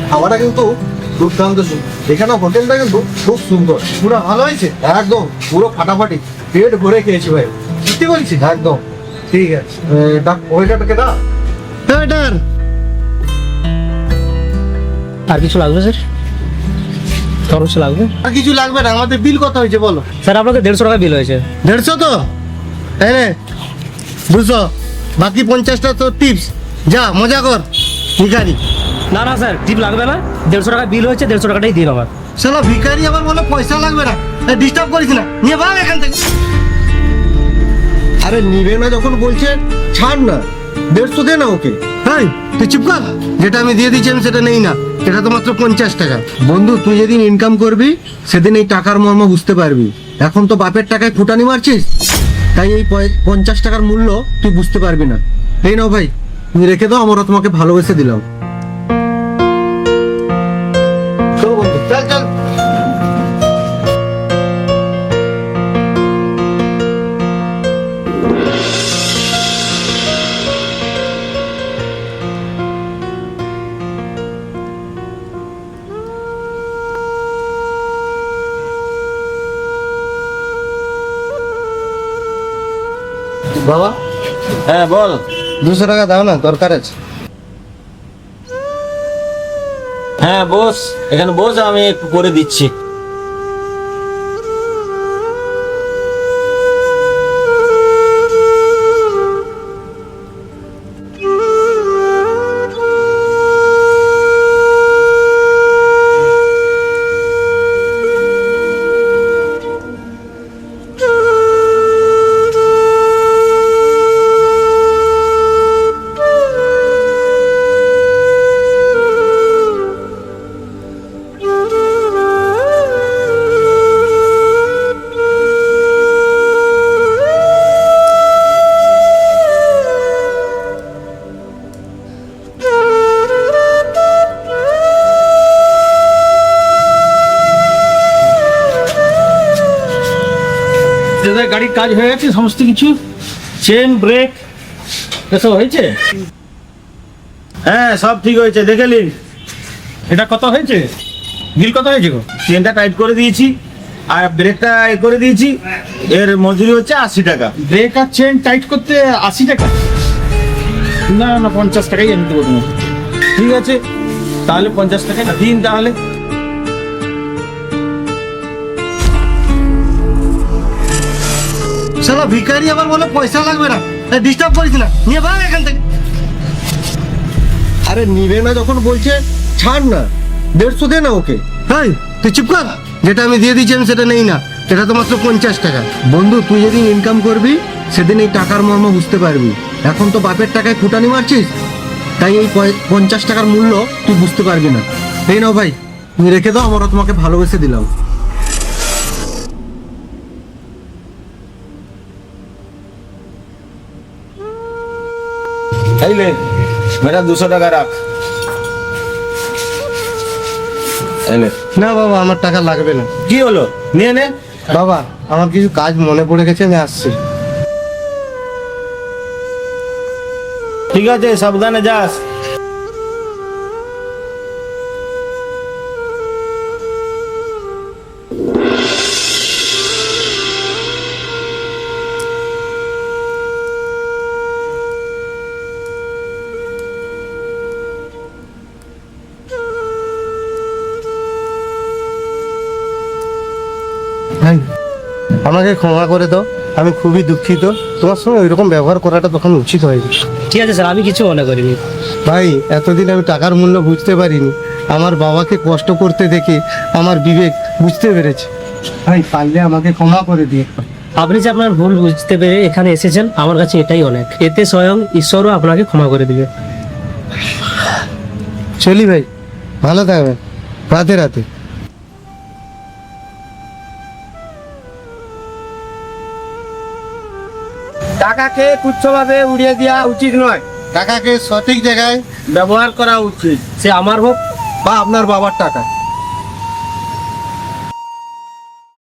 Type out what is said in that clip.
খাওয়াটা কিন্তু দুর্দান্ত সুন্দর। এখানে হোটেলটা কিন্তু খুব সুন্দর, পুরো ভালো হয়েছে একদম, পুরো ফাটাফাটি, পেট ভরে খেয়েছি ভাই, সত্যি বলছি একদম। ঠিক আছে, ওইটাকে না ওয়েটার। আর কিছু লাগবে স্যার? খরচ লাগবে? আর কিছু লাগবে না, আমাদের বিল কত হয়েছে বলো? স্যার আপনাদের 150 টাকা বিল হয়েছে। 150 তো, তাই না? 200, বাকি 50টা তো টিপস। যা মজা কর ভিখারি। না না স্যার, টিপ লাগবে না, 150 টাকা বিল হয়েছে, 150 টাকাটাই দিন আমার। শালা ভিখারি আবার বলে পয়সা লাগবে না, ডিস্টার্ব করিস না, নিয়ে ভাগ এখান থেকে। আরে নিবে না যখন বলছে ছাড় না, 150 দে না ওকে। হ্যাঁ তুই চুপ কর, যেটা আমি দিয়ে দিচ্ছি আমি সেটা নেই না, এটা তো মাত্র 50 টাকা। বন্ধু তুই যেদিন ইনকাম করবি সেদিন এই টাকার মর্ম বুঝতে পারবি। এখন তো বাপের টাকায় ফুটানি মারছিস, তাই এই 50 টাকার মূল্য তুই বুঝতে পারবি না। এই নাও ভাই, তুমি রেখে দাও, আমরা তোমাকে ভালোবেসে দিলাম। চল বন্ধু, চল চল। বাবা, হ্যাঁ বল। 200 টাকা দাও না, দরকার আছে। হ্যাঁ বস, এখানে বস, আমি একটু করে দিচ্ছি। দাদা গাড়ির কাজ হয়ে গেছে, সমস্ত কিছু, চেন ব্রেক এসব হয়েছে? হ্যাঁ সব ঠিক হয়েছে, দেখে নিন। এটা কত হয়েছে? বিল কত হয়েছে গো? চেনটা টাইট করে দিয়েছি আর ব্রেকটা এ করে দিয়েছি, এর মজুরি হচ্ছে 80 টাকা। ব্রেক আর চেন টাইট করতে 80 টাকা? না না, 50 টাকাই এনে দেবো তোমাকে। ঠিক আছে, তাহলে 50 টাকা দিন তাহলে। শালা ভিখারি আবার বলে পয়সা লাগবে না, ডিস্টার্ব করিস না, নিয়ে ভাগ এখান থেকে। আরে নিবে না যখন বলছে ছাড় না, 150 দে না ওকে। হ্যাঁ তুই চুপ কর, যেটা আমি দিয়ে দিচ্ছি আমি সেটা নেই না, এটা তো মাত্র 50 টাকা। বন্ধু তুই যেদিন ইনকাম করবি সেদিন এই টাকার মর্ম বুঝতে পারবি। এখন তো বাপের টাকায় ফুটানি মারছিস, তাই এই 50 টাকার মূল্য তুই বুঝতে পারবি না। এই নাও ভাই, তুমি রেখে দাও, আমরা তোমাকে ভালোবেসে দিলাম। এই লে, মেরা 200 টাকা রাখ। এই লে। না বাবা, আমার টাকা লাগবে না। কি হলো, নিয়ে নে। বাবা আমার কিছু কাজ মনে পড়ে গেছে, আমি আসছি। ঠিক আছে, সাবধানে যাস। ভাই আমাকে ক্ষমা করে দাও, আমি খুবই দুঃখিত, তোমার সঙ্গে ওইরকম ব্যবহার করাটা তখন উচিত হয়নি। ঠিক আছে স্যার, আমি কিছু মনে করিনি। ভাই এতদিন আমি টাকার মূল্য বুঝতে পারিনি, আমার বাবাকে কষ্ট করতে দেখে আমার বিবেক বুঝতে পেরেছে। ভাই পারলে আমাকে ক্ষমা করে দিয়ে। আপনি যে আপনার ভুল বুঝতে পেরে এখানে এসেছেন, আমার কাছে এটাই অনেক। এতে স্বয়ং ঈশ্বরও আপনাকে ক্ষমা করে দিবে। চলি ভাই, ভালো থাকবেন, রাতে রাতে। টাকাকে তুচ্ছভাবে উড়িয়ে দেওয়া উচিত নয়, টাকাকে সঠিক জায়গায় ব্যবহার করা উচিত। সে আমার হোক বা আপনার বাবার টাকা।